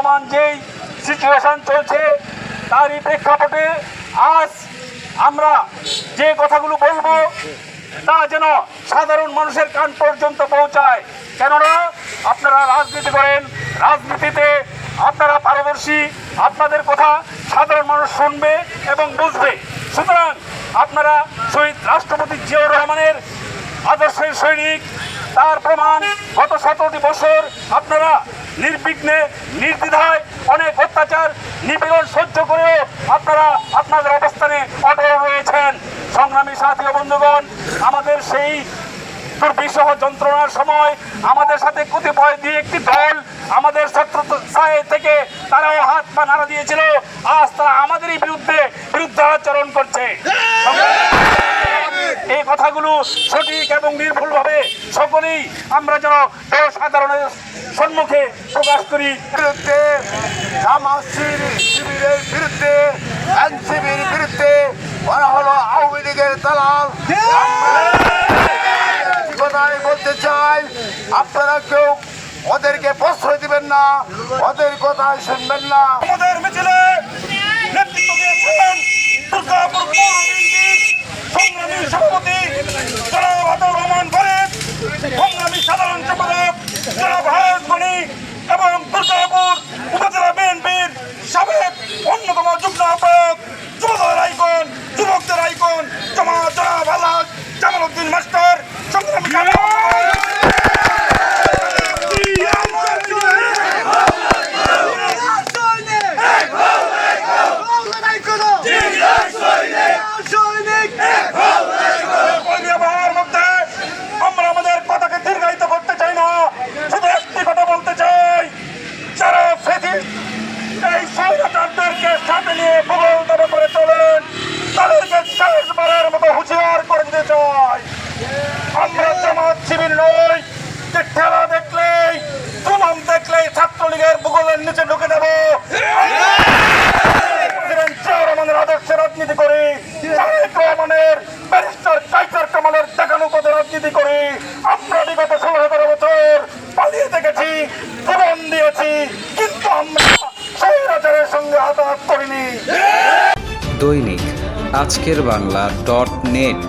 বর্তমান যেই সিচুয়েশন চলছে তারই প্রেক্ষাপটে আজ আমরা যে কথাগুলো বলবো তা যেন সাধারণ মানুষের কান পর্যন্ত পৌঁছায়। কেননা আপনারা রাজনীতি করেন, রাজনীতিতে আপনারা পারদর্শী, আপনাদের কথা সাধারণ মানুষ শুনবে এবং বুঝবে। সুতরাং আপনারা শহীদ রাষ্ট্রপতি জিয়াউর রহমানের আদর্শের সৈনিক, তার প্রমাণ গত 17টি বছর আপনারা নির্বিঘ্নে নির্দ্বিধায় অনেক অত্যাচার নিপীড়ন সহ্য করেও আপনারা আপনাদের অবস্থানে অটল রয়েছেন। সংগ্রামী সাথী ও বন্ধুগণ, আমাদের সেই দুর্বিষহ যন্ত্রণার সময় আমাদের সাথে কতিপয় দিয়ে একটি দল আমাদের ছত্রছায়া থেকে তারাও হাত পা নাড়া দিয়েছিল, আজ তারা আমাদেরই বিরুদ্ধাচরণ করছে। এই কথাগুলো সঠিক এবং নির্ভুলভাবে সকলেই আমরা যেন সাধারণের সম্মুখে প্রকাশ করি। বিরুদ্ধে জামাত শিবিরের বিরুদ্ধে, এনসিবির বিরুদ্ধে ওরা হলো আওয়ামী লীগের দালাল। কথাই বলতে চাই, আপনারা কেউ ওদেরকে প্রশ্রয় দিবেন না, ওদের কথাই শুনবেন না। আমাদের মিছিলে নেতৃত্ব দিয়েছেন দুর্গাপুর পৌর বিএনপির সংগ্রামী সভাপতি জনাব আতাউর রহমান ফারিদ, সংগ্রামী সাধারণ সম্পাদক জনাব হায়াত মনি এবং দুর্গাপুর উপজেলা বিএনপির সাবেক অন্যতম যুগ্ম আহ্বায়ক, যুবদলের আইকন, যুবকদের আইকন জনাব আলহাজ জামাল উদ্দিন মাস্টার, সংগ্রামী আমরা আমাদের কথাকে দীর্ঘায়িত করতে চাই না, শুধু একটি কথা বলতে চাই, যারা এই স্বৈরাচারদেরকে সাথে নিয়ে ভূগোল দাবা করে চলেন তাদেরকে শেষবারের মতো হুঁশিয়ার করে দিতে চাই। আমরা জামাত শিবির নই যে ঠেলা দেখলেই, প্রমাণ দেখলেই ছাত্রলীগের ভূগোলের নিচে ঢুকে দেবো। আমাদের আদর্শে রাজনীতি করি, রহমানের ব্যারিস্টার কাইসার কামালের দেখানো পথে রাজনীতি করি। আমরা বিগত 16-17 বছর পালিয়ে দেখেছি, প্রমাণ দিয়েছি, কিন্তু আমরা স্বৈরাচারের সঙ্গে আঘাত করিনি। দৈনিক আজকের বাংলা .net